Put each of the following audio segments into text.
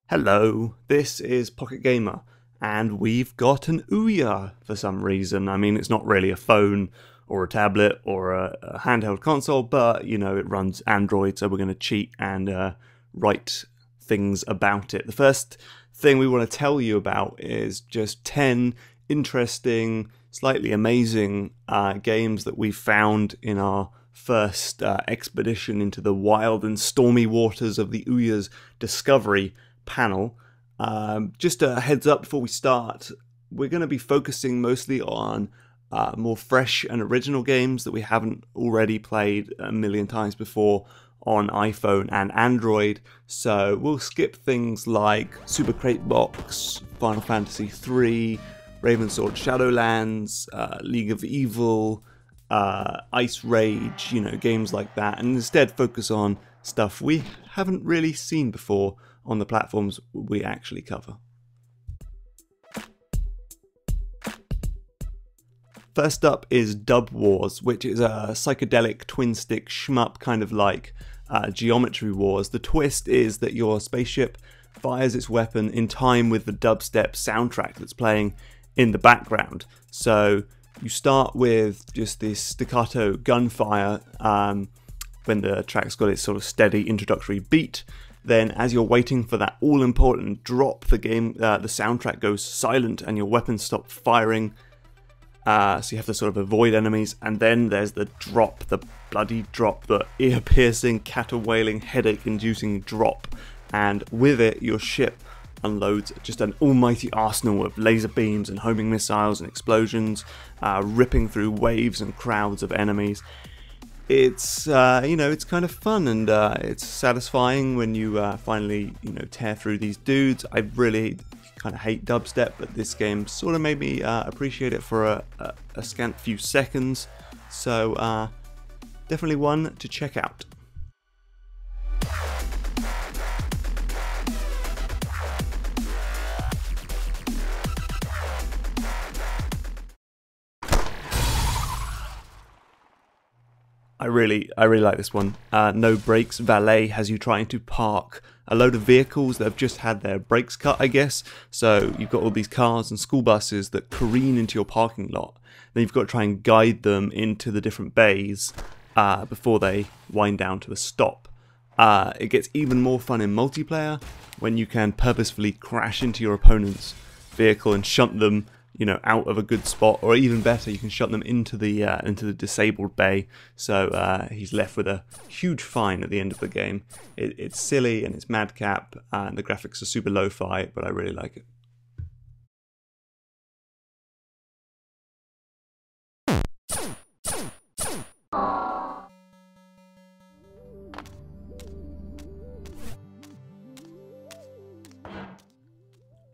Hello, this is Pocket Gamer, and we've got an Ouya for some reason. I mean, it's not really a phone or a tablet or a handheld console, but, you know, it runs Android, so we're going to cheat and write things about it. The first thing we want to tell you about is just 10 interesting, slightly amazing games that we found in our first expedition into the wild and stormy waters of the Ouya's discovery panel. Just a heads up before we start, we're going to be focusing mostly on more fresh and original games that we haven't already played a million times before on iPhone and Android. So we'll skip things like Super Crate Box, Final Fantasy III, Ravensword Shadowlands, League of Evil, Ice Rage, you know, games like that, and instead focus on stuff we haven't really seen before on the platforms we actually cover. First up is Dub Wars, which is a psychedelic twin-stick shmup kind of like Geometry Wars. The twist is that your spaceship fires its weapon in time with the dubstep soundtrack that's playing in the background. So you start with just this staccato gunfire when the track's got its sort of steady introductory beat. Then as you're waiting for that all-important drop, the soundtrack goes silent and your weapons stop firing. So you have to sort of avoid enemies. And then there's the drop, the bloody drop, the ear-piercing, caterwailing, headache-inducing drop. And with it, your ship unloads just an almighty arsenal of laser beams and homing missiles and explosions, ripping through waves and crowds of enemies. It's it's kind of fun, and it's satisfying when you finally tear through these dudes. I really kind of hate dubstep, but this game sort of made me appreciate it for a scant few seconds. So definitely one to check out. I really like this one. No Brakes Valet has you trying to park a load of vehicles that have just had their brakes cut, I guess. So you've got all these cars and school buses that careen into your parking lot. Then you've got to try and guide them into the different bays before they wind down to a stop. It gets even more fun in multiplayer when you can purposefully crash into your opponent's vehicle and shunt them out of a good spot, or even better, you can shut them into the disabled bay, so he's left with a huge fine at the end of the game. It's silly and it's madcap, and the graphics are super lo-fi, but I really like it.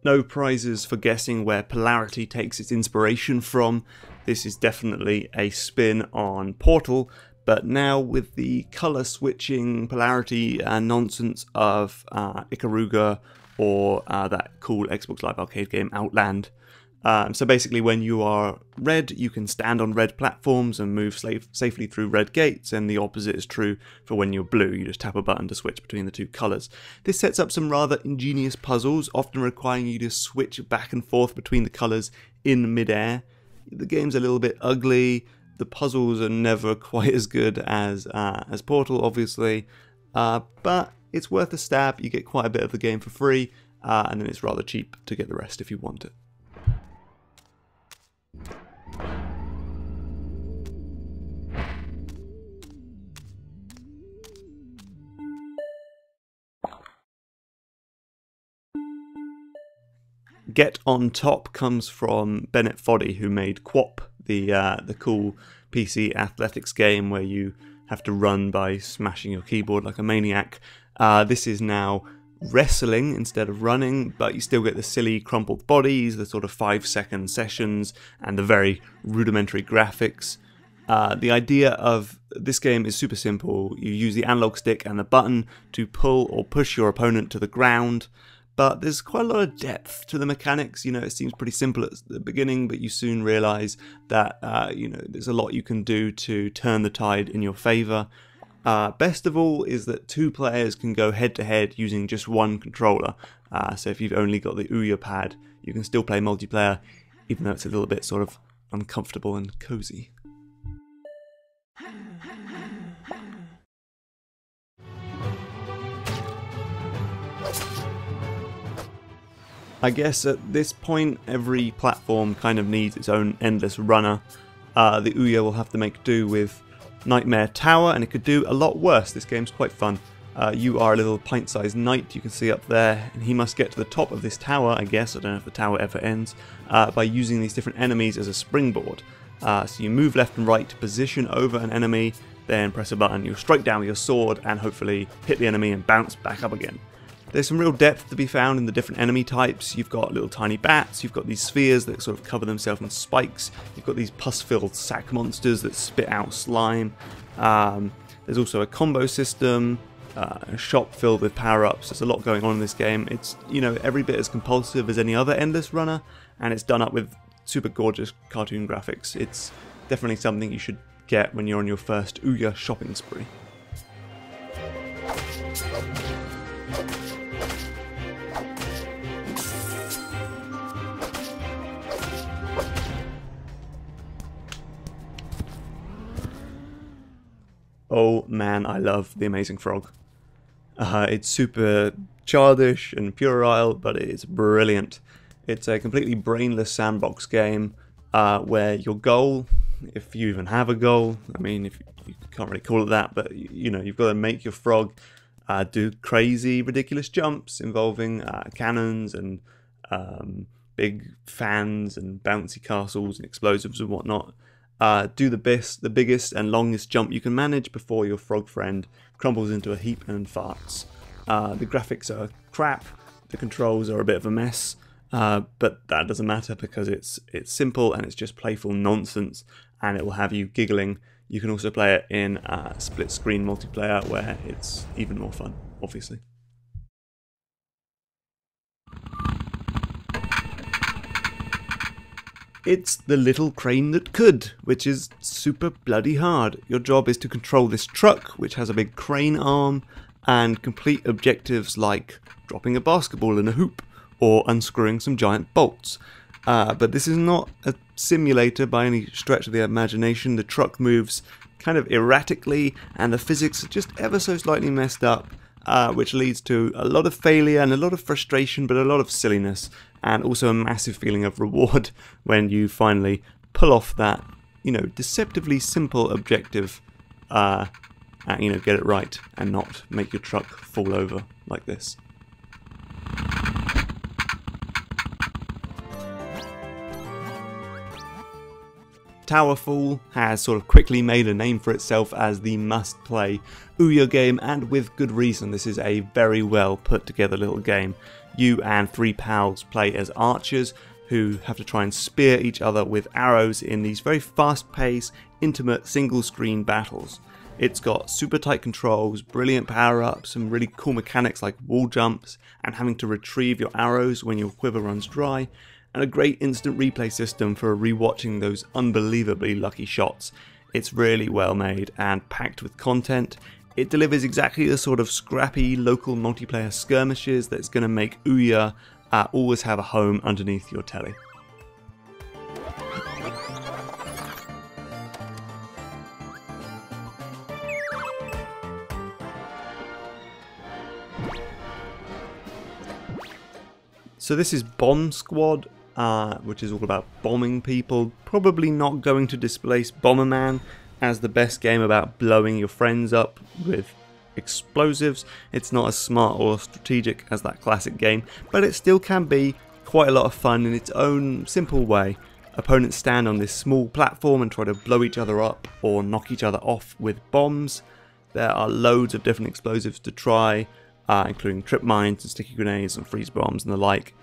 No prizes for guessing where Polarity takes its inspiration from. This is definitely a spin on Portal, but now with the colour switching polarity nonsense of Ikaruga or that cool Xbox Live Arcade game Outland. So basically when you are red, you can stand on red platforms and move safely through red gates, and the opposite is true for when you're blue. You just tap a button to switch between the two colours. This sets up some rather ingenious puzzles, often requiring you to switch back and forth between the colours in mid-air. The game's a little bit ugly, the puzzles are never quite as good as Portal, obviously, but it's worth a stab. You get quite a bit of the game for free, and then it's rather cheap to get the rest if you want it. Get on Top comes from Bennett Foddy, who made Quap, the cool PC athletics game where you have to run by smashing your keyboard like a maniac. This is now wrestling instead of running, but you still get the silly crumpled bodies, the sort of 5-second sessions, and the very rudimentary graphics. The idea of this game is super simple. You use the analog stick and the button to pull or push your opponent to the ground, but there's quite a lot of depth to the mechanics. It seems pretty simple at the beginning, but you soon realise that there's a lot you can do to turn the tide in your favour. Best of all is that two players can go head to head using just one controller. So if you've only got the Ouya pad, you can still play multiplayer, even though it's a little bit sort of uncomfortable and cozy. I guess at this point, every platform kind of needs its own endless runner. The Ouya will have to make do with Nightmare Tower, and it could do a lot worse. This game's quite fun. You are a little pint-sized knight, you can see up there, and he must get to the top of this tower, I guess, I don't know if the tower ever ends, by using these different enemies as a springboard. So you move left and right to position over an enemy, then press a button, you'll strike down with your sword, and hopefully hit the enemy and bounce back up again. There's some real depth to be found in the different enemy types. You've got little tiny bats, you've got these spheres that sort of cover themselves in spikes, you've got these pus-filled sack monsters that spit out slime. There's also a combo system, a shop filled with power-ups. There's a lot going on in this game. It's, you know, every bit as compulsive as any other endless runner, and it's done up with super gorgeous cartoon graphics. It's definitely something you should get when you're on your first Ouya shopping spree. Oh man, I love The Amazing Frog. It's super childish and puerile, but it's brilliant. It's a completely brainless sandbox game where your goal, if you even have a goal, I mean, if you can't really call it that, but you know, you've got to make your frog do crazy, ridiculous jumps involving cannons and big fans and bouncy castles and explosives and whatnot. Do the biggest and longest jump you can manage before your frog friend crumbles into a heap and farts. The graphics are crap, the controls are a bit of a mess, but that doesn't matter because it's simple and it's just playful nonsense, and it will have you giggling. You can also play it in split screen multiplayer where it's even more fun, obviously. It's the little crane that could, which is super bloody hard. Your job is to control this truck, which has a big crane arm, and complete objectives like dropping a basketball in a hoop, or unscrewing some giant bolts. But this is not a simulator by any stretch of the imagination. The truck moves kind of erratically, and the physics are just ever so slightly messed up, which leads to a lot of failure and a lot of frustration, but a lot of silliness, and also a massive feeling of reward when you finally pull off that, you know, deceptively simple objective, and, you know, get it right and not make your truck fall over like this. TowerFall has sort of quickly made a name for itself as the must-play Ouya game, and with good reason. This is a very well put together little game. You and 3 pals play as archers who have to try and spear each other with arrows in these very fast-paced, intimate single-screen battles. It's got super tight controls, brilliant power-ups, some really cool mechanics like wall jumps and having to retrieve your arrows when your quiver runs dry, and a great instant replay system for rewatching those unbelievably lucky shots. It's really well made and packed with content. It delivers exactly the sort of scrappy local multiplayer skirmishes that's going to make Ouya always have a home underneath your telly. So this is Bomb Squad, which is all about bombing people. Probably not going to displace Bomberman as the best game about blowing your friends up with explosives. It's not as smart or strategic as that classic game, but it still can be quite a lot of fun in its own simple way. Opponents stand on this small platform and try to blow each other up or knock each other off with bombs. There are loads of different explosives to try, including trip mines and sticky grenades and freeze bombs and the like.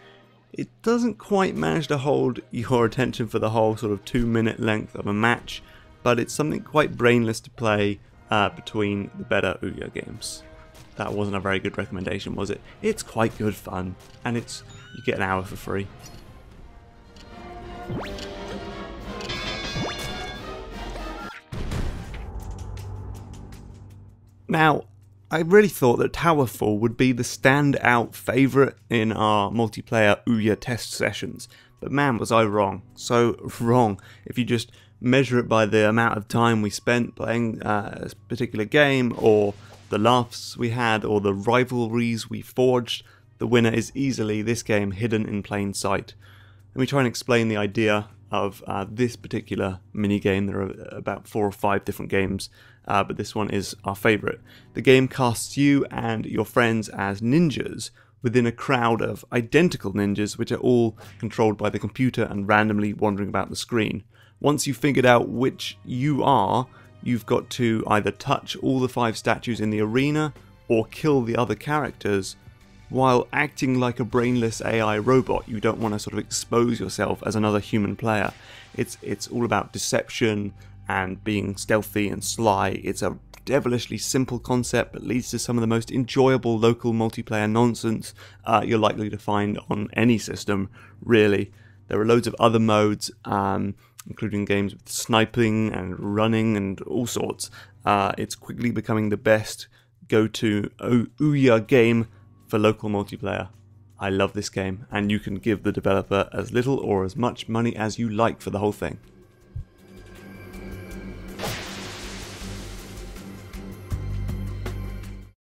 It doesn't quite manage to hold your attention for the whole sort of 2-minute length of a match, but it's something quite brainless to play between the better Ouya games. That wasn't a very good recommendation, was it? It's quite good fun, and you get an hour for free. Now, I really thought that TowerFall would be the standout favourite in our multiplayer Ouya test sessions, but man was I wrong. So wrong. If you just measure it by the amount of time we spent playing a particular game, or the laughs we had, or the rivalries we forged, the winner is easily this game hidden in plain sight. Let me try and explain the idea of this particular minigame. There are about 4 or 5 different games, but this one is our favourite. The game casts you and your friends as ninjas within a crowd of identical ninjas, which are all controlled by the computer and randomly wandering about the screen. Once you've figured out which you are, you've got to either touch all the 5 statues in the arena or kill the other characters, while acting like a brainless AI robot. You don't want to sort of expose yourself as another human player. It's all about deception and being stealthy and sly. It's a devilishly simple concept that leads to some of the most enjoyable local multiplayer nonsense you're likely to find on any system, really. There are loads of other modes, including games with sniping and running and all sorts. It's quickly becoming the best go-to Ouya game for local multiplayer. I love this game, and you can give the developer as little or as much money as you like for the whole thing.